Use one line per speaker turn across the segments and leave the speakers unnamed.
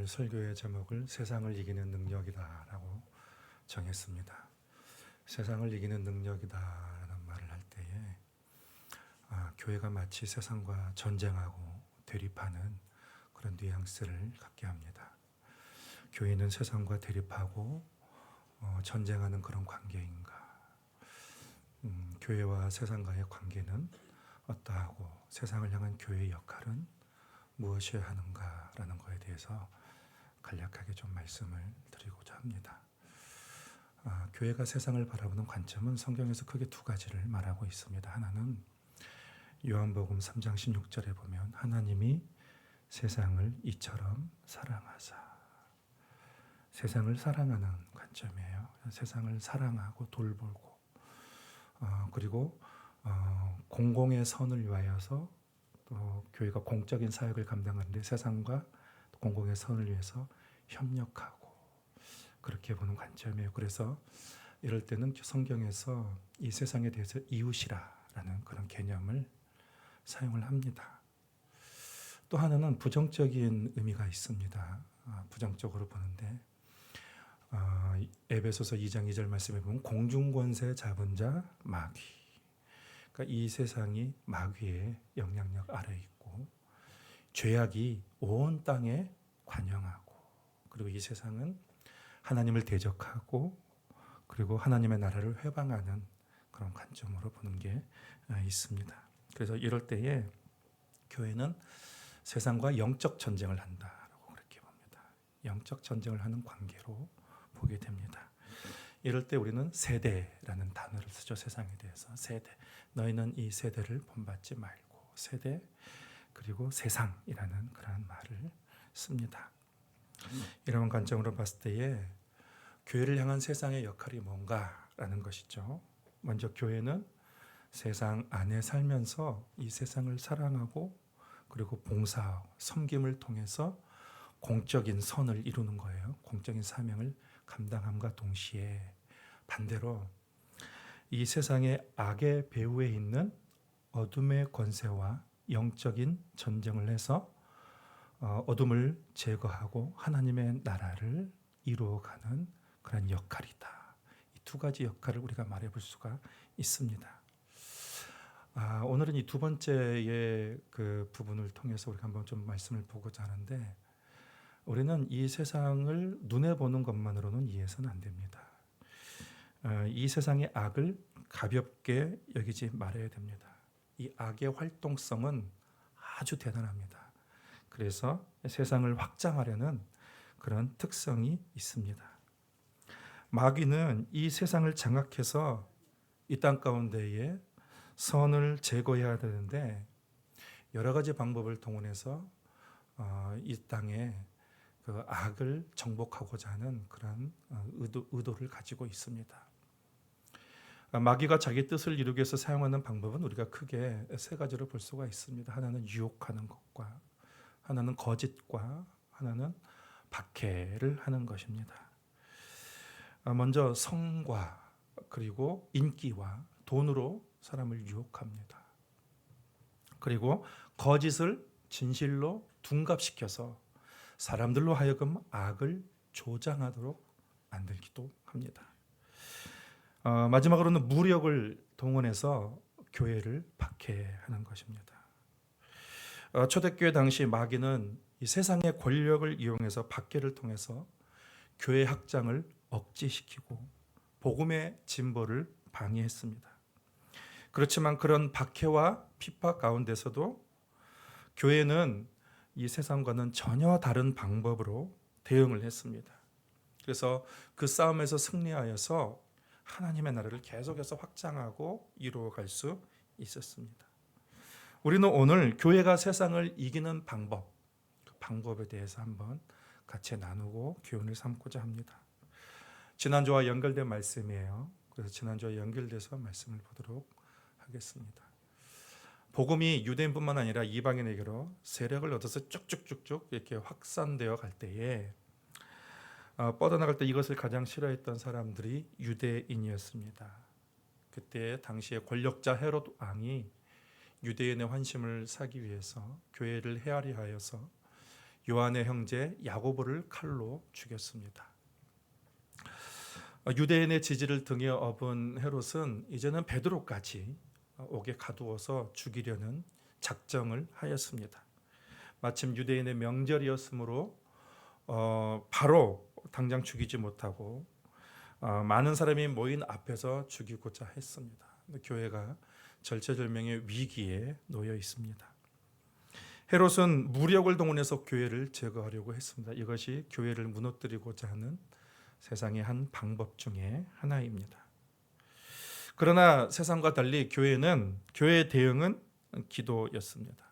오늘 설교의 제목을 세상을 이기는 능력이다라고 정했습니다. 세상을 이기는 능력이다라는 말을 할 때에 교회가 마치 세상과 전쟁하고 대립하는 그런 뉘앙스를 갖게 합니다. 교회는 세상과 대립하고 전쟁하는 그런 관계인가? 교회와 세상과의 관계는 어떠하고 세상을 향한 교회의 역할은 무엇이어야 하는가라는 것에 대해서 간략하게 좀 말씀을 드리고자 합니다. 교회가 세상을 바라보는 관점은 성경에서 크게 두 가지를 말하고 있습니다. 하나는 요한복음 3장 16절에 보면 하나님이 세상을 이처럼 사랑하사, 세상을 사랑하는 관점이에요. 세상을 사랑하고 돌보고 그리고 공공의 선을 위하여서 또 교회가 공적인 사역을 감당하는데 세상과 공공의 선을 위해서 협력하고 그렇게 보는 관점이에요. 그래서 이럴 때는 성경에서 이 세상에 대해서 이웃이라는 그런 개념을 사용을 합니다. 또 하나는 부정적인 의미가 있습니다. 부정적으로 보는데 에베소서 2장 2절 말씀에 보면 공중권세 잡은 자 마귀, 그러니까 이 세상이 마귀의 영향력 아래에 있고 죄악이 온 땅에 관영하고 그리고 이 세상은 하나님을 대적하고 그리고 하나님의 나라를 회방하는 그런 관점으로 보는 게 있습니다. 그래서 이럴 때에 교회는 세상과 영적 전쟁을 한다라고 그렇게 봅니다. 영적 전쟁을 하는 관계로 보게 됩니다. 이럴 때 우리는 세대라는 단어를 쓰죠. 세상에 대해서 세대. 너희는 이 세대를 본받지 말고 세대 그리고 세상이라는 그런 말을 씁니다. 이런 관점으로 봤을 때에 교회를 향한 세상의 역할이 뭔가라는 것이죠. 먼저 교회는 세상 안에 살면서 이 세상을 사랑하고 그리고 봉사하고 섬김을 통해서 공적인 선을 이루는 거예요. 공적인 사명을 감당함과 동시에 반대로 이 세상의 악의 배후에 있는 어둠의 권세와 영적인 전쟁을 해서 어둠을 제거하고 하나님의 나라를 이루어가는 그런 역할이다. 이 두 가지 역할을 우리가 말해볼 수가 있습니다. 오늘은 이 두 번째의 그 부분을 통해서 우리가 한번 좀 말씀을 보고자 하는데 우리는 이 세상을 눈에 보는 것만으로는 이해해서는 안 됩니다. 이 세상의 악을 가볍게 여기지 말아야 됩니다. 이 악의 활동성은 아주 대단합니다. 그래서 세상을 확장하려는 그런 특성이 있습니다. 마귀는 이 세상을 장악해서 이 땅 가운데에 선을 제거해야 되는데 여러 가지 방법을 동원해서 이 땅에 그 악을 정복하고자 하는 그런 의도를 가지고 있습니다. 마귀가 자기 뜻을 이루기 위해서 사용하는 방법은 우리가 크게 세 가지로 볼 수가 있습니다. 하나는 유혹하는 것과 하나는 거짓과 하나는 박해를 하는 것입니다. 먼저 성과 그리고 인기와 돈으로 사람을 유혹합니다. 그리고 거짓을 진실로 둔갑시켜서 사람들로 하여금 악을 조장하도록 만들기도 합니다. 마지막으로는 무력을 동원해서 교회를 박해하는 것입니다. 초대교회 당시 마귀는 이 세상의 권력을 이용해서 박해를 통해서 교회 확장을 억제시키고 복음의 진보를 방해했습니다. 그렇지만 그런 박해와 핍박 가운데서도 교회는 이 세상과는 전혀 다른 방법으로 대응을 했습니다. 그래서 그 싸움에서 승리하여서 하나님의 나라를 계속해서 확장하고 이루어갈 수 있었습니다. 우리는 오늘 교회가 세상을 이기는 방법, 그 방법에 대해서 한번 같이 나누고 교훈을 삼고자 합니다. 지난주와 연결된 말씀이에요. 그래서 지난주와 연결돼서 말씀을 보도록 하겠습니다. 복음이 유대인뿐만 아니라 이방인에게로 세력을 얻어서 쭉쭉쭉쭉 이렇게 확산되어 갈 때에 뻗어나갈 때 이것을 가장 싫어했던 사람들이 유대인이었습니다. 그때 당시의 권력자 헤롯 왕이 유대인의 환심을 사기 위해서 교회를 헤아려 하여서 요한의 형제 야고보를 칼로 죽였습니다. 유대인의 지지를 등에 업은 헤롯은 이제는 베드로까지 옥에 가두어서 죽이려는 작정을 하였습니다. 마침 유대인의 명절이었으므로 바로 당장 죽이지 못하고 많은 사람이 모인 앞에서 죽이고자 했습니다. 교회가 절체절명의 위기에 놓여 있습니다. 헤롯은 무력을 동원해서 교회를 제거하려고 했습니다. 이것이 교회를 무너뜨리고자 하는 세상의 한 방법 중에 하나입니다. 그러나 세상과 달리 교회의 대응은 기도였습니다.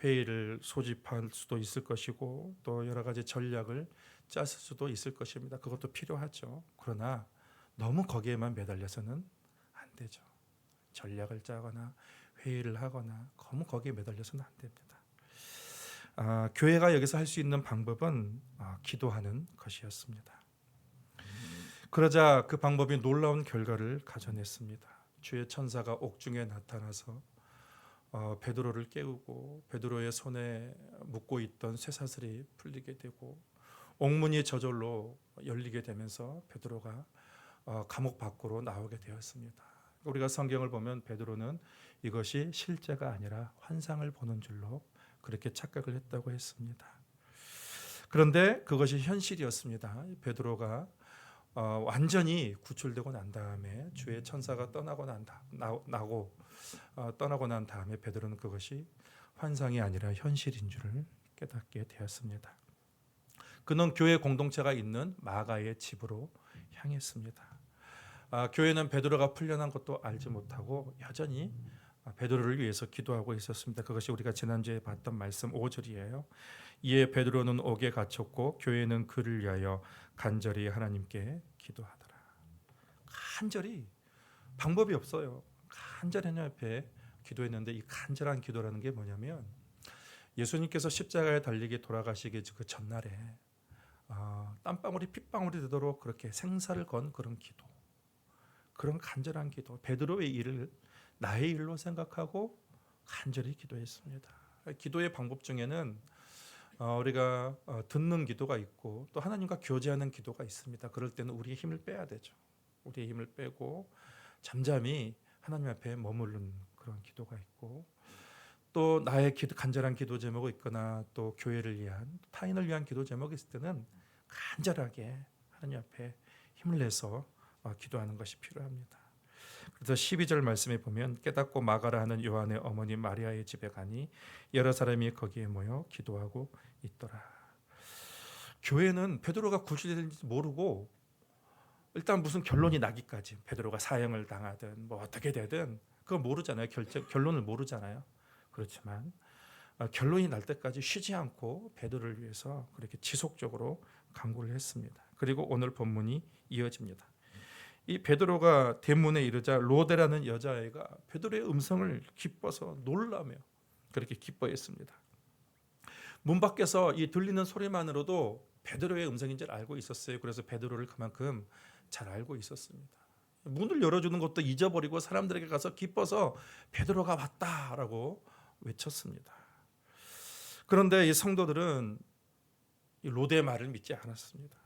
회의를 소집할 수도 있을 것이고 또 여러 가지 전략을 짰을 수도 있을 것입니다. 그것도 필요하죠. 그러나 너무 거기에만 매달려서는 안 되죠. 전략을 짜거나 회의를 하거나 너무 거기에 매달려서는 안 됩니다. 교회가 여기서 할 수 있는 방법은 기도하는 것이었습니다. 그러자 그 방법이 놀라운 결과를 가져냈습니다. 주의 천사가 옥중에 나타나서 베드로를 깨우고 베드로의 손에 묶고 있던 쇠사슬이 풀리게 되고 옥문이 저절로 열리게 되면서 베드로가 감옥 밖으로 나오게 되었습니다. 우리가 성경을 보면 베드로는 이것이 실제가 아니라 환상을 보는 줄로 그렇게 착각을 했다고 했습니다. 그런데 그것이 현실이었습니다. 베드로가 완전히 구출되고 난 다음에 주의 천사가 떠나고 난 다음에 베드로는 그것이 환상이 아니라 현실인 줄을 깨닫게 되었습니다. 그는 교회 공동체가 있는 마가의 집으로 향했습니다. 교회는 베드로가 풀려난 것도 알지 못하고 여전히 베드로를 위해서 기도하고 있었습니다. 그것이 우리가 지난주에 봤던 말씀 5절이에요. 이에 베드로는 옥에 갇혔고 교회는 그를 위하여 간절히 하나님께 기도하더라. 간절히 방법이 없어요. 간절히 하나님 앞에 기도했는데 이 간절한 기도라는 게 뭐냐면 예수님께서 십자가에 달리기 돌아가시기 그 전날에 땀방울이 핏방울이 되도록 그렇게 생사를 건 그런 기도, 그런 간절한 기도, 베드로의 일을 나의 일로 생각하고 간절히 기도했습니다. 기도의 방법 중에는 우리가 듣는 기도가 있고 또 하나님과 교제하는 기도가 있습니다. 그럴 때는 우리의 힘을 빼야 되죠. 우리의 힘을 빼고 잠잠히 하나님 앞에 머무르는 그런 기도가 있고 또 나의 간절한 기도 제목이 있거나 또 교회를 위한 타인을 위한 기도 제목이 있을 때는 간절하게 하나님 앞에 힘을 내서 기도하는 것이 필요합니다. 그래서 12절 말씀에 보면 깨닫고 마가라 하는 요한의 어머니 마리아의 집에 가니 여러 사람이 거기에 모여 기도하고 있더라. 교회는 베드로가 구출될지 모르고 일단 무슨 결론이 나기까지 베드로가 사형을 당하든 뭐 어떻게 되든 그거 모르잖아요. 결론을 모르잖아요. 그렇지만 결론이 날 때까지 쉬지 않고 베드로를 위해서 그렇게 지속적으로 간구를 했습니다. 그리고 오늘 본문이 이어집니다. 이 베드로가 대문에 이르자 로데라는 여자아이가 베드로의 음성을 기뻐서 놀라며 그렇게 기뻐했습니다. 문 밖에서 이 들리는 소리만으로도 베드로의 음성인 줄 알고 있었어요. 그래서 베드로를 그만큼 잘 알고 있었습니다. 문을 열어주는 것도 잊어버리고 사람들에게 가서 기뻐서 베드로가 왔다라고 외쳤습니다. 그런데 이 성도들은 이 로데의 말을 믿지 않았습니다.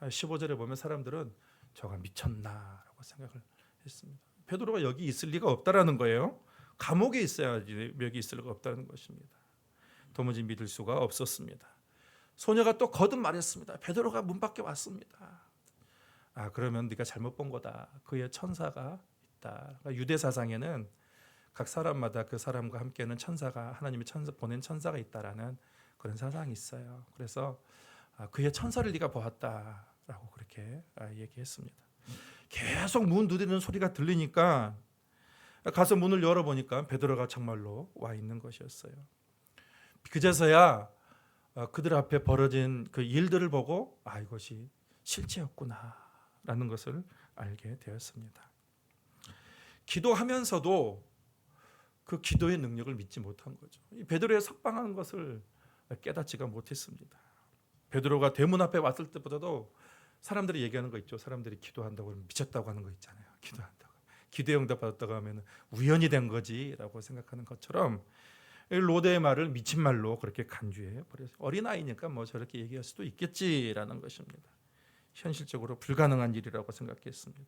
15절에 보면 사람들은 저가 미쳤나라고 생각을 했습니다. 베드로가 여기 있을 리가 없다라는 거예요. 감옥에 있어야지 여기 있을 리가 없다는 것입니다. 도무지 믿을 수가 없었습니다. 소녀가 또 거듭 말했습니다. 베드로가 문 밖에 왔습니다. 그러면 네가 잘못 본 거다. 그의 천사가 있다. 유대 사상에는 각 사람마다 그 사람과 함께하는 천사가 하나님이 보낸 천사가 있다라는 그런 사상이 있어요. 그래서 그의 천사를 네가 보았다라고 그렇게 얘기했습니다. 계속 문 두드리는 소리가 들리니까 가서 문을 열어보니까 베드로가 정말로 와 있는 것이었어요. 그제서야 그들 앞에 벌어진 그 일들을 보고 이것이 실체였구나라는 것을 알게 되었습니다. 기도하면서도 그 기도의 능력을 믿지 못한 거죠. 베드로의 석방하는 것을 깨닫지가 못했습니다. 베드로가 대문 앞에 왔을 때보다도 사람들이 얘기하는 거 있죠. 사람들이 기도한다고 하면 미쳤다고 하는 거 있잖아요. 기도한다고. 기도에 응답 받았다고 하면 우연이 된 거지라고 생각하는 것처럼 로데의 말을 미친 말로 그렇게 간주해 버렸어요. 어린아이니까 뭐 저렇게 얘기할 수도 있겠지라는 것입니다. 현실적으로 불가능한 일이라고 생각했습니다.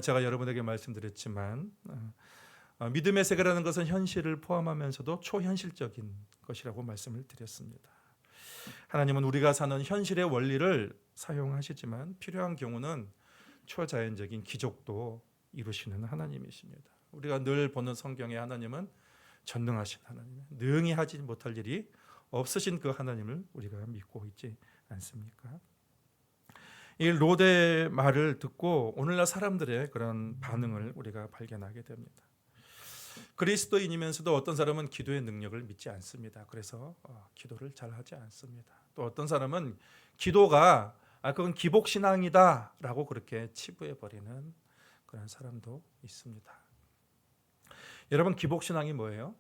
제가 여러분에게 말씀드렸지만 믿음의 세계라는 것은 현실을 포함하면서도 초현실적인 것이라고 말씀을 드렸습니다. 하나님은 우리가 사는 현실의 원리를 사용하시지만 필요한 경우는 초자연적인 기적도 이루시는 하나님이십니다. 우리가 늘 보는 성경의 하나님은 전능하신 하나님, 능히 하지 못할 일이 없으신 그 하나님을 우리가 믿고 있지 않습니까? 이 롯의 말을 듣고 오늘날 사람들의 그런 반응을 우리가 발견하게 됩니다. 그리스도인이면서도 어떤 사람은 기도의 능력을 믿지 않습니다. 그래서 기도를 잘 하지 않습니다. 또 어떤 사람은 기도가 그건 기복신앙이다라고 그렇게 치부해버리는 그런 사람도 있습니다. 여러분, 기복신앙이 뭐예요?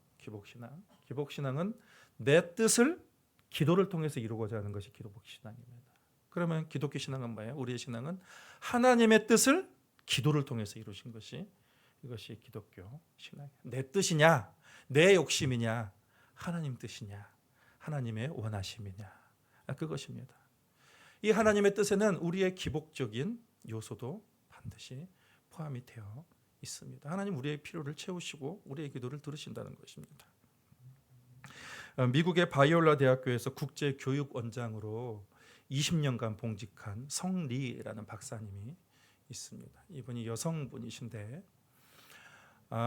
기복신앙은 내 뜻을 기도를 통해서 이루고자 하는 것이 기복신앙입니다. 그러면 기독교 신앙은 뭐예요? 우리의 신앙은 하나님의 뜻을 기도를 통해서 이루신 것이 이것이 기독교 신앙이에요. 내 뜻이냐, 내 욕심이냐, 하나님 뜻이냐, 하나님의 원하심이냐, 그것입니다. 이 하나님의 뜻에는 우리의 기복적인 요소도 반드시 포함이 되어 있습니다. 하나님 우리의 필요를 채우시고 우리의 기도를 들으신다는 것입니다. 미국의 바이올라 대학교에서 국제교육원장으로 20년간 봉직한 성리라는 박사님이 있습니다. 이분이 여성분이신데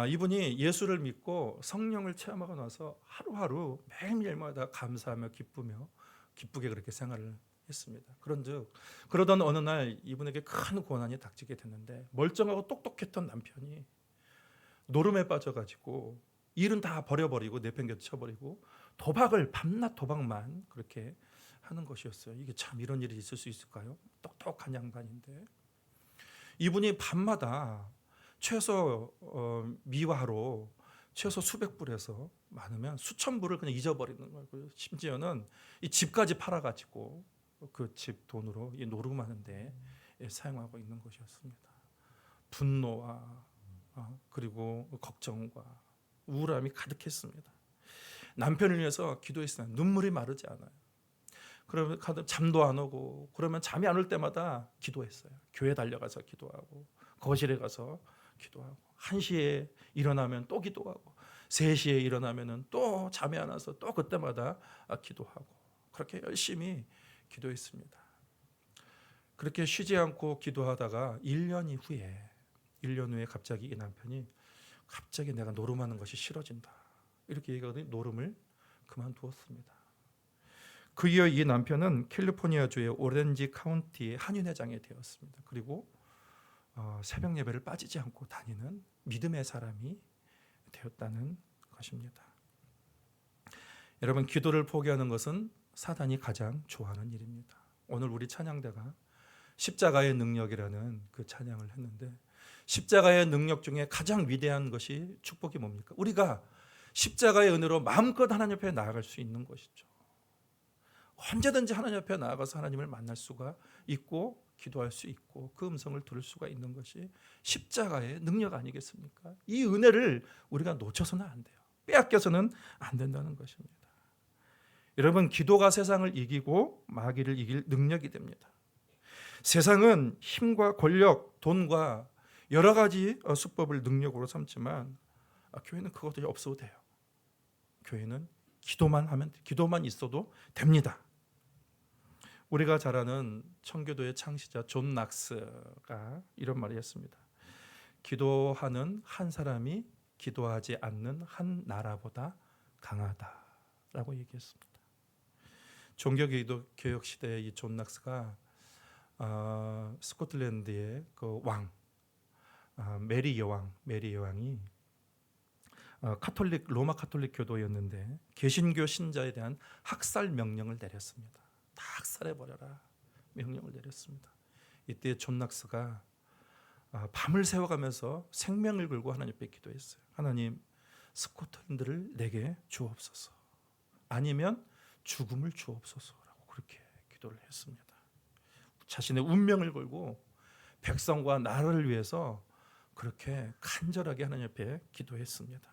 이분이 예수를 믿고 성령을 체험하고 나서 하루하루 매일매일마다 감사하며 기쁘게 그렇게 생활을 했습니다. 그러던 어느 날 이분에게 큰 고난이 닥치게 됐는데 멀쩡하고 똑똑했던 남편이 노름에 빠져가지고 일은 다 버려버리고 내팽개쳐 쳐버리고 밤낮 도박만 그렇게 하는 것이었어요. 이게 참 이런 일이 있을 수 있을까요? 똑똑한 양반인데 이분이 밤마다 최소 미화로 최소 수백 불에서 많으면 수천 불을 그냥 잊어버리는 거예요. 심지어는 이 집까지 팔아가지고 그 집 돈으로 이 노름하는데 사용하고 있는 것이었습니다. 분노와 그리고 걱정과 우울함이 가득했습니다. 남편을 위해서 기도했으나 눈물이 마르지 않아요. 그러면 잠도 안 오고 그러면 잠이 안 올 때마다 기도했어요. 교회 달려가서 기도하고 거실에 가서 기도하고 1시에 일어나면 또 기도하고 3시에 일어나면 또 잠이 안 와서 또 그때마다 기도하고 그렇게 열심히 기도했습니다. 그렇게 쉬지 않고 기도하다가 1년 후에 갑자기 이 남편이 갑자기 내가 노름하는 것이 싫어진다 이렇게 얘기하더니 노름을 그만두었습니다. 그 이후 이 남편은 캘리포니아주의 오렌지 카운티의 한인회장이 되었습니다. 그리고 새벽 예배를 빠지지 않고 다니는 믿음의 사람이 되었다는 것입니다. 여러분, 기도를 포기하는 것은 사단이 가장 좋아하는 일입니다. 오늘 우리 찬양대가 십자가의 능력이라는 그 찬양을 했는데 십자가의 능력 중에 가장 위대한 것이 축복이 뭡니까? 우리가 십자가의 은혜로 마음껏 하나님 옆에 나아갈 수 있는 것이죠. 언제든지 하나님 앞에 나아가서 하나님을 만날 수가 있고 기도할 수 있고 그 음성을 들을 수가 있는 것이 십자가의 능력 아니겠습니까? 이 은혜를 우리가 놓쳐서는 안 돼요. 빼앗겨서는 안 된다는 것입니다. 여러분, 기도가 세상을 이기고 마귀를 이길 능력이 됩니다. 세상은 힘과 권력, 돈과 여러 가지 수법을 능력으로 삼지만 교회는 그것들이 없어도 돼요. 교회는 기도만 있어도 됩니다. 우리가 잘 아는 청교도의 창시자 존 낙스가 이런 말을 했습니다. 기도하는 한 사람이 기도하지 않는 한 나라보다 강하다라고 얘기했습니다. 종교개혁 시대의 이 존 낙스가 스코틀랜드의 그 왕 메리 여왕이 로마 카톨릭 교도였는데 개신교 신자에 대한 학살 명령을 내렸습니다. 다 학살해버려라 명령을 내렸습니다. 이때 존 낙스가 밤을 새워가면서 생명을 걸고 하나님 앞에 기도했어요. 하나님, 스코틀랜드를 내게 주옵소서, 아니면 죽음을 주옵소서라고 그렇게 기도를 했습니다. 자신의 운명을 걸고 백성과 나라를 위해서 그렇게 간절하게 하나님 앞에 기도했습니다.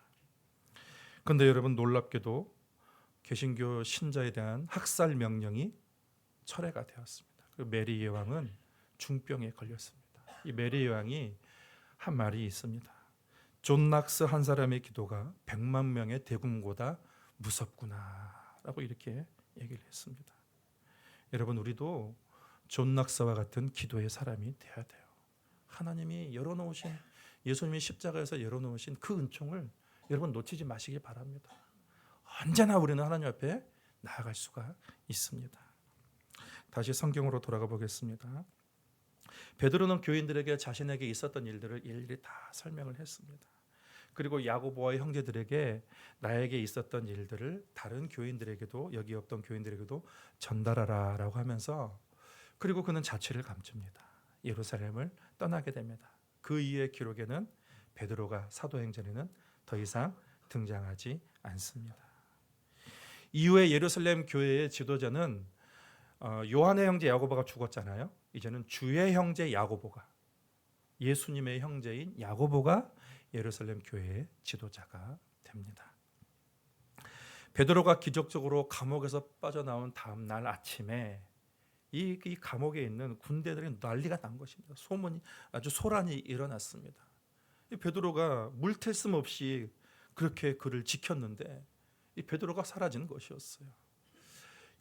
그런데 여러분, 놀랍게도 개신교 신자에 대한 학살 명령이 철회가 되었습니다. 그 메리 여왕은 중병에 걸렸습니다. 이 메리 여왕이 한 말이 있습니다. 존 낙스 한 사람의 기도가 100만 명의 대군보다 무섭구나 라고 이렇게 얘기를 했습니다. 여러분, 우리도 존 낙스와 같은 기도의 사람이 되어야 돼요. 하나님이 열어놓으신, 예수님이 십자가에서 열어놓으신 그 은총을 여러분 놓치지 마시기 바랍니다. 언제나 우리는 하나님 앞에 나아갈 수가 있습니다. 다시 성경으로 돌아가 보겠습니다. 베드로는 교인들에게 자신에게 있었던 일들을 일일이 다 설명을 했습니다. 그리고 야고보와 형제들에게 나에게 있었던 일들을 다른 교인들에게도, 여기 없던 교인들에게도 전달하라라고 하면서, 그리고 그는 자취를 감춥니다. 예루살렘을 떠나게 됩니다. 그 이후의 기록에는 베드로가 사도행전에는 더 이상 등장하지 않습니다. 이후에 예루살렘 교회의 지도자는 요한의 형제 야고보가 죽었잖아요. 이제는 주의 형제 야고보가, 예수님의 형제인 야고보가 예루살렘 교회의 지도자가 됩니다. 베드로가 기적적으로 감옥에서 빠져나온 다음 날 아침에 이 감옥에 있는 군대들이 난리가 난 것입니다. 소문이, 아주 소란이 일어났습니다. 베드로가 물태슴 없이 그렇게 그를 지켰는데 이 베드로가 사라진 것이었어요.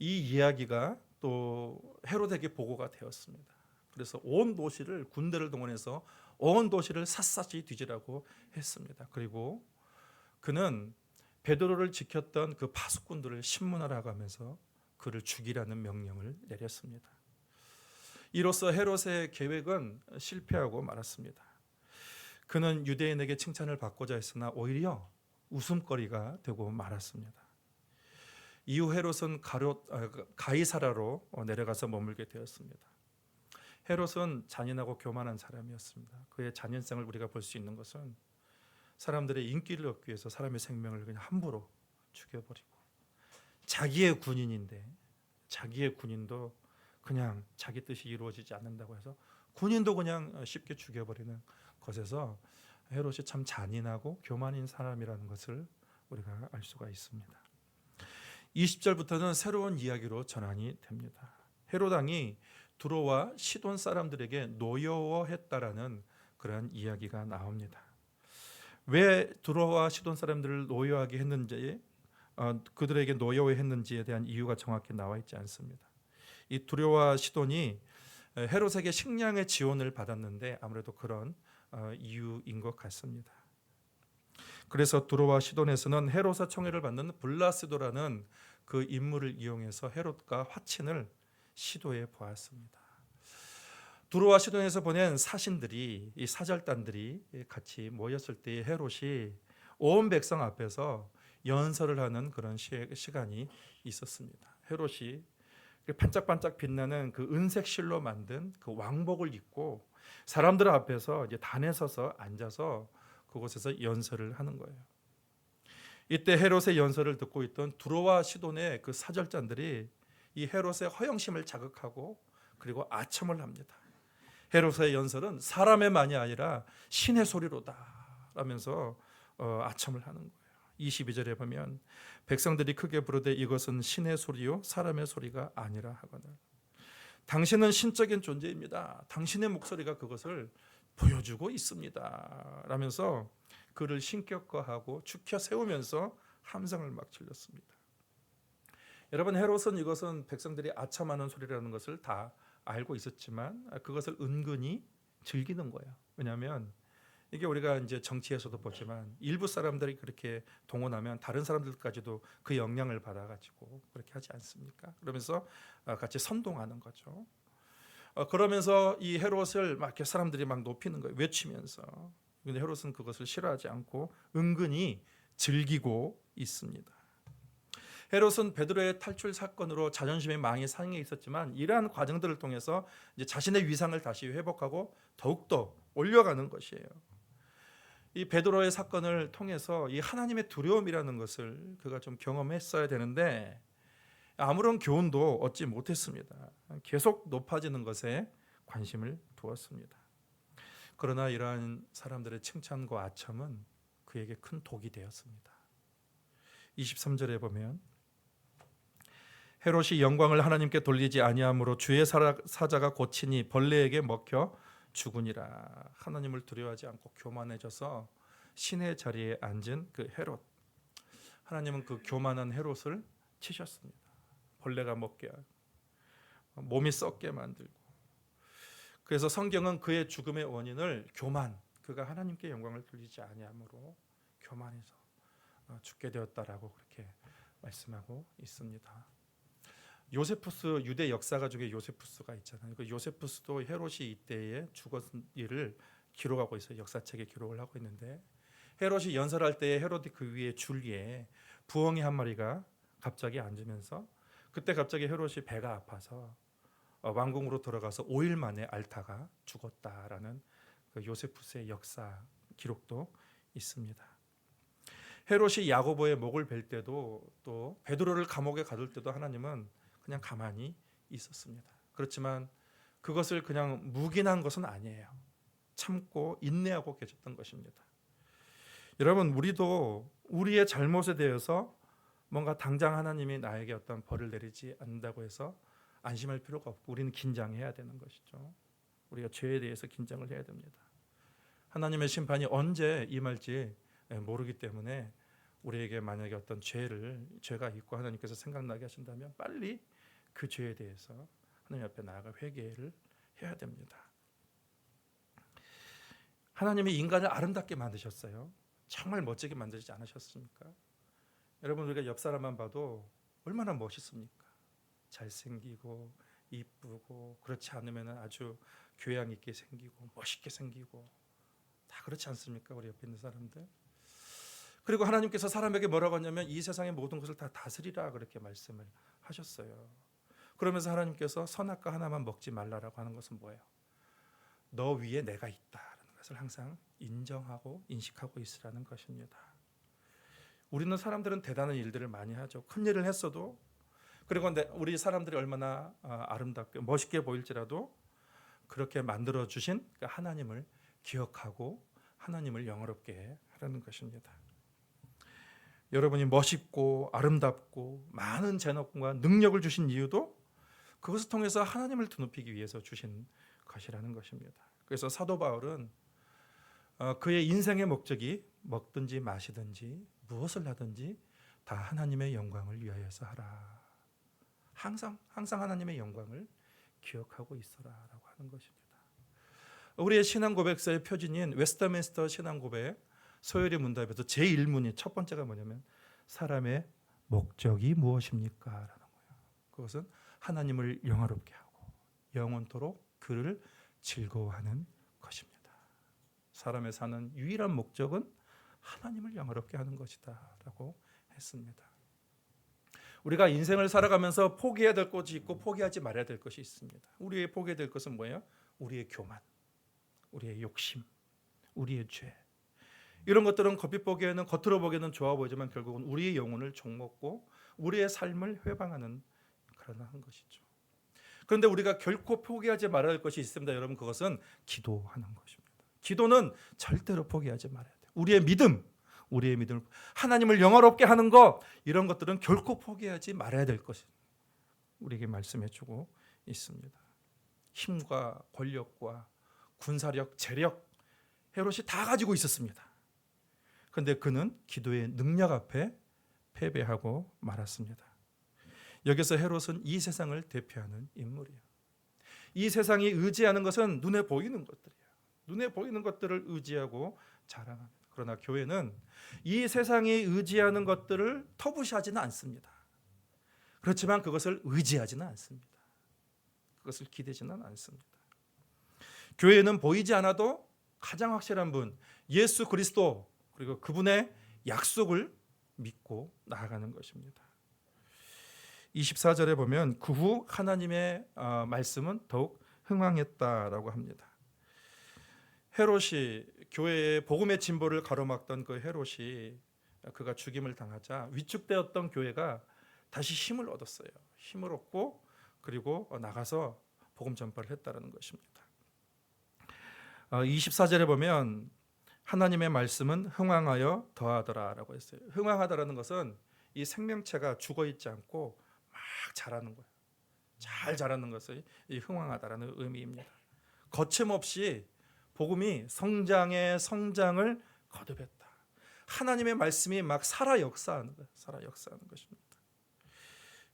이 이야기가 또 헤롯에게 보고가 되었습니다. 그래서 온 도시를, 군대를 동원해서 온 도시를 샅샅이 뒤지라고 했습니다. 그리고 그는 베드로를 지켰던 그 파수꾼들을 신문하라고 하면서 그를 죽이라는 명령을 내렸습니다. 이로써 헤롯의 계획은 실패하고 말았습니다. 그는 유대인에게 칭찬을 받고자 했으나 오히려 웃음거리가 되고 말았습니다. 이후 헤롯은 가이사라로 내려가서 머물게 되었습니다. 헤롯은 잔인하고 교만한 사람이었습니다. 그의 잔인성을 우리가 볼 수 있는 것은 사람들의 인기를 얻기 위해서 사람의 생명을 그냥 함부로 죽여버리고, 자기의 군인인데 자기의 군인도 그냥 자기 뜻이 이루어지지 않는다고 해서 군인도 그냥 쉽게 죽여버리는 것에서 헤롯이 참 잔인하고 교만인 사람이라는 것을 우리가 알 수가 있습니다. 20절부터는 새로운 이야기로 전환이 됩니다. 헤롯 왕이 두로와 시돈 사람들에게 노여워했다라는 그러한 이야기가 나옵니다. 왜 두로와 시돈 사람들을 노여하게 했는지, 그들에게 노여워했는지에 대한 이유가 정확히 나와 있지 않습니다. 이 두로와 시돈이 헤롯에게 식량의 지원을 받았는데 아무래도 그런 이유인 것 같습니다. 그래서 두로와 시돈에서는 헤롯의 청해를 받는 블라스도라는 그 인물을 이용해서 헤롯과 화친을 시도해 보았습니다. 두로와 시돈에서 보낸 사신들이, 이 사절단들이 같이 모였을 때 헤롯이 온 백성 앞에서 연설을 하는 그런 시간이 있었습니다. 헤롯이 반짝반짝 빛나는 그 은색 실로 만든 그 왕복을 입고 사람들 앞에서 이제 단에 서서 앉아서 그곳에서 연설을 하는 거예요. 이때 헤롯의 연설을 듣고 있던 두로와 시돈의 그 사절단들이 이 헤롯의 허영심을 자극하고 그리고 아첨을 합니다. 헤롯의 연설은 사람의 말이 아니라 신의 소리로다 라면서 아첨을 하는 거예요. 22절에 보면 백성들이 크게 부르되 이것은 신의 소리요 사람의 소리가 아니라 하거늘 당신은 신적인 존재입니다. 당신의 목소리가 그것을 보여주고 있습니다 라면서 그를 신격화하고 축혀 세우면서 함성을 막 질렀습니다. 여러분, 헤롯은 이것은 백성들이 아첨하는 소리라는 것을 다 알고 있었지만 그것을 은근히 즐기는 거예요. 왜냐하면 이게 우리가 이제 정치에서도 보지만 일부 사람들이 그렇게 동원하면 다른 사람들까지도 그 영향을 받아가지고 그렇게 하지 않습니까? 그러면서 같이 선동하는 거죠. 그러면서 이 헤롯을 막 이렇게 사람들이 막 높이는 거예요. 외치면서. 근데 헤롯은 그것을 싫어하지 않고 은근히 즐기고 있습니다. 헤롯은 베드로의 탈출 사건으로 자존심의 망이 상해 있었지만 이러한 과정들을 통해서 이제 자신의 위상을 다시 회복하고 더욱더 올려가는 것이에요. 이 베드로의 사건을 통해서 이 하나님의 두려움이라는 것을 그가 좀 경험했어야 되는데 아무런 교훈도 얻지 못했습니다. 계속 높아지는 것에 관심을 두었습니다. 그러나 이러한 사람들의 칭찬과 아첨은 그에게 큰 독이 되었습니다. 23절에 보면 헤롯이 영광을 하나님께 돌리지 아니함으로 주의 사자가 고치니 벌레에게 먹혀 죽으니라. 하나님을 두려워하지 않고 교만해져서 신의 자리에 앉은 그 헤롯, 하나님은 그 교만한 헤롯을 치셨습니다. 벌레가 먹게 하고 몸이 썩게 만들고. 그래서 성경은 그의 죽음의 원인을 교만, 그가 하나님께 영광을 돌리지 아니함으로 교만해서 죽게 되었다라고 그렇게 말씀하고 있습니다. 요세푸스, 유대 역사 가족의 요세푸스가 있잖아요. 그 요세푸스도 헤롯이 이때에 죽었은 일을 기록하고 있어요. 역사책에 기록을 하고 있는데, 헤롯이 연설할 때에 헤롯이 그 위에 줄 위에 부엉이 한 마리가 갑자기 앉으면서, 그때 갑자기 헤롯이 배가 아파서 왕궁으로 들어가서 5일 만에 앓다가 죽었다라는 그 요세푸스의 역사 기록도 있습니다. 헤롯이 야고보의 목을 벨 때도, 또 베드로를 감옥에 가둘 때도 하나님은 그냥 가만히 있었습니다. 그렇지만 그것을 그냥 묵인한 것은 아니에요. 참고 인내하고 계셨던 것입니다. 여러분, 우리도 우리의 잘못에 대해서 뭔가 당장 하나님이 나에게 어떤 벌을 내리지 않는다고 해서 안심할 필요가 없고, 우리는 긴장해야 되는 것이죠. 우리가 죄에 대해서 긴장을 해야 됩니다. 하나님의 심판이 언제 임할지 모르기 때문에 우리에게 만약에 어떤 죄가 있고 하나님께서 생각나게 하신다면 빨리 그 죄에 대해서 하나님 앞에 나아가 회개를 해야 됩니다. 하나님이 인간을 아름답게 만드셨어요. 정말 멋지게 만들지 않으셨습니까? 여러분, 우리가 옆 사람만 봐도 얼마나 멋있습니까? 잘생기고 이쁘고, 그렇지 않으면 아주 교양 있게 생기고 멋있게 생기고, 다 그렇지 않습니까? 우리 옆에 있는 사람들. 그리고 하나님께서 사람에게 뭐라고 하냐면 이 세상의 모든 것을 다 다스리라 그렇게 말씀을 하셨어요. 그러면서 하나님께서 선악과 하나만 먹지 말라라고 하는 것은 뭐예요? 너 위에 내가 있다라는 것을 항상 인정하고 인식하고 있으라는 것입니다. 우리는 사람들은 대단한 일들을 많이 하죠. 큰 일을 했어도, 그리고 우리 사람들이 얼마나 아름답게 멋있게 보일지라도 그렇게 만들어 주신 하나님을 기억하고 하나님을 영화롭게 하라는 것입니다. 여러분이 멋있고 아름답고 많은 재능과 능력을 주신 이유도 그것을 통해서 하나님을 드높이기 위해서 주신 것이라는 것입니다. 그래서 사도 바울은 그의 인생의 목적이 먹든지 마시든지 무엇을 하든지 다 하나님의 영광을 위하여서 하라. 항상 하나님의 영광을 기억하고 있어라라고 하는 것입니다. 우리의 신앙 고백서의 표준인 웨스터민스터 신앙 고백 소요리 문답에서 제1문이 첫 번째가 뭐냐면 사람의 목적이 무엇입니까? 라는 거예요. 그것은 하나님을 영화롭게 하고 영원토록 그를 즐거워하는 것입니다. 사람의 사는 유일한 목적은 하나님을 영화롭게 하는 것이다 라고 했습니다. 우리가 인생을 살아가면서 포기해야 될 것이 있고 포기하지 말아야 될 것이 있습니다. 우리의 포기해야 될 것은 뭐예요? 우리의 교만, 우리의 욕심, 우리의 죄. 이런 것들은 겉으로 보기에는 좋아 보이지만 결국은 우리의 영혼을 종먹고 우리의 삶을 회방하는 그런 것이죠. 그런데 우리가 결코 포기하지 말아야 할 것이 있습니다. 여러분, 그것은 기도하는 것입니다. 기도는 절대로 포기하지 말아야 돼요. 우리의 믿음을 하나님을 영화롭게 하는 것, 이런 것들은 결코 포기하지 말아야 될 것이 우리에게 말씀해주고 있습니다. 힘과 권력과 군사력, 재력, 헤롯이 다 가지고 있었습니다. 그런데 그는 기도의 능력 앞에 패배하고 말았습니다. 여기서 헤롯은 이 세상을 대표하는 인물이에요. 이 세상이 의지하는 것은 눈에 보이는 것들이에요. 눈에 보이는 것들을 의지하고 자랑합니다. 그러나 교회는 이 세상이 의지하는 것들을 터부시하지는 않습니다. 그렇지만 그것을 의지하지는 않습니다. 그것을 기대지는 않습니다. 교회는 보이지 않아도 가장 확실한 분, 예수 그리스도, 그리고 그분의 약속을 믿고 나아가는 것입니다. 24절에 보면 그 후 하나님의 말씀은 더욱 흥왕했다라고 합니다. 헤롯이 교회의 복음의 진보를 가로막던 그 헤롯이 그가 죽임을 당하자 위축되었던 교회가 다시 힘을 얻었어요. 힘을 얻고 그리고 나가서 복음 전파를 했다는 것입니다. 24절에 보면 하나님의 말씀은 흥왕하여 더하더라라고 했어요. 흥왕하다라는 것은 이 생명체가 죽어 있지 않고 막 자라는 거예요. 잘 자라는 것이 이 흥왕하다라는 의미입니다. 거침없이 복음이 성장의 성장을 거듭했다. 하나님의 말씀이 막 살아 역사하는 거예요. 살아 역사하는 것입니다.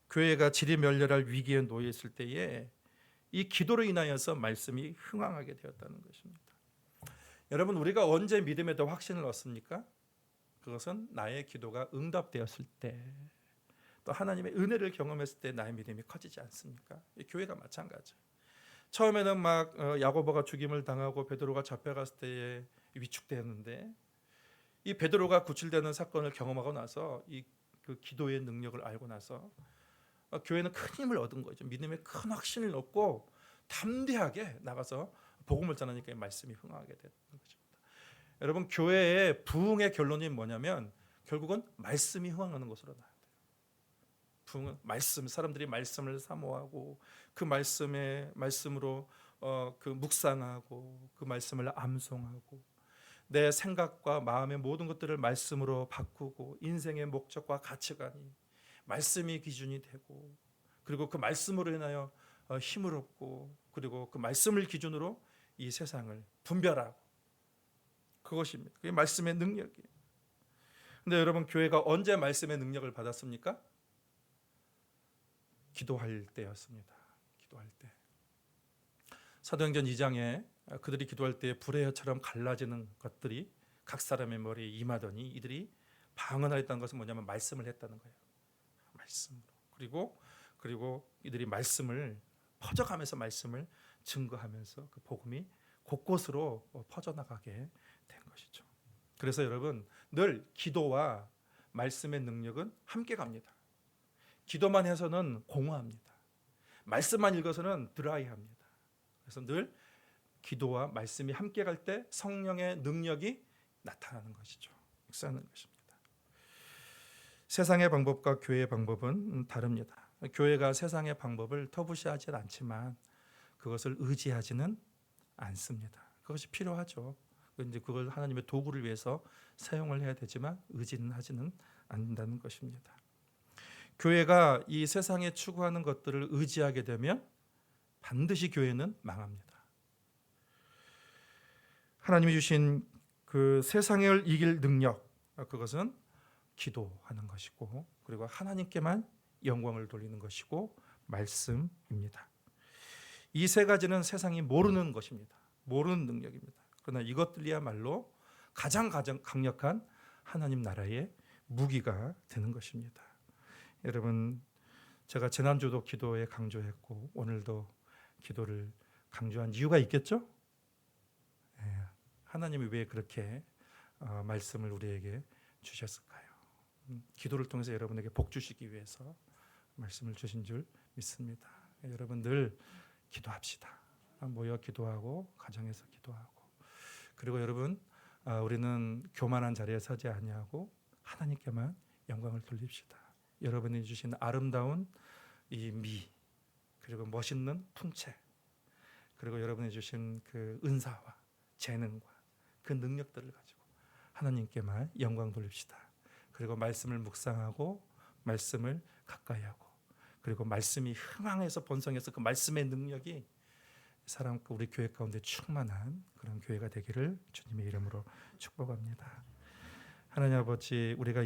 교회가 지리멸렬할 위기에 놓여 있을 때에 이 기도로 인하여서 말씀이 흥왕하게 되었다는 것입니다. 여러분, 우리가 언제 믿음에 더 확신을 얻습니까? 그것은 나의 기도가 응답되었을 때, 또 하나님의 은혜를 경험했을 때 나의 믿음이 커지지 않습니까? 교회가 마찬가지예요. 처음에는 막 야고보가 죽임을 당하고 베드로가 잡혀갔을 때에 위축되었는데, 이 베드로가 구출되는 사건을 경험하고 나서 그 기도의 능력을 알고 나서 교회는 큰 힘을 얻은 거죠. 믿음의 큰 확신을 얻고 담대하게 나가서 복음을 전하니까 말씀이 흥하게 되는 것입니다. 여러분, 교회의 부흥의 결론이 뭐냐면 결국은 말씀이 흥하는 것으로 나와야 돼요. 부흥은 말씀, 사람들이 말씀을 사모하고 그 말씀으로 그 묵상하고 그 말씀을 암송하고 내 생각과 마음의 모든 것들을 말씀으로 바꾸고 인생의 목적과 가치관이 말씀이 기준이 되고, 그리고 그 말씀으로 인하여 힘을 얻고, 그리고 그 말씀을 기준으로 이 세상을 분별하고, 그것입니다. 그게 말씀의 능력이에요. 근데 여러분, 교회가 언제 말씀의 능력을 받았습니까? 기도할 때였습니다. 기도할 때. 사도행전 2장에 그들이 기도할 때 불의 혀처럼 갈라지는 것들이 각 사람의 머리에 임하더니 이들이 방언하였다는 것은 뭐냐면 말씀을 했다는 거예요. 말씀으로. 그리고 이들이 말씀을 퍼져가면서 말씀을 증거하면서 그 복음이 곳곳으로 퍼져나가게 된 것이죠. 그래서 여러분, 늘 기도와 말씀의 능력은 함께 갑니다. 기도만 해서는 공허합니다. 말씀만 읽어서는 드라이합니다. 그래서 늘 기도와 말씀이 함께 갈 때 성령의 능력이 나타나는 것이죠. 역사하는 것입니다. 세상의 방법과 교회의 방법은 다릅니다. 교회가 세상의 방법을 터부시하지 않지만 그것을 의지하지는 않습니다. 그것이 필요하죠. 이제 그걸 하나님의 도구를 위해서 사용을 해야 되지만 의지는 하지는 않는다는 것입니다. 교회가 이 세상에 추구하는 것들을 의지하게 되면 반드시 교회는 망합니다. 하나님이 주신 그 세상을 이길 능력, 그것은 기도하는 것이고, 그리고 하나님께만 영광을 돌리는 것이고 말씀입니다. 이 세 가지는 세상이 모르는 것입니다. 모르는 능력입니다. 그러나 이것들이야말로 가장 강력한 하나님 나라의 무기가 되는 것입니다. 여러분, 제가 지난주도 기도에 강조했고 오늘도 기도를 강조한 이유가 있겠죠? 하나님이 왜 그렇게 말씀을 우리에게 주셨을까요? 기도를 통해서 여러분에게 복 주시기 위해서 말씀을 주신 줄 믿습니다. 여러분 늘 기도합시다. 모여 기도하고 가정에서 기도하고, 그리고 여러분, 우리는 교만한 자리에 서지 아니하고 하나님께만 영광을 돌립시다. 여러분이 주신 아름다운 이 미, 그리고 멋있는 풍채, 그리고 여러분이 주신 그 은사와 재능과 그 능력들을 가지고 하나님께만 영광 돌립시다. 그리고 말씀을 묵상하고 말씀을 가까이 하고, 그리고 말씀이 흥황해서 번성해서 그 말씀의 능력이 우리 교회 가운데 충만한 그런 교회가 되기를 주님의 이름으로 축복합니다. 하나님 아버지, 우리가 이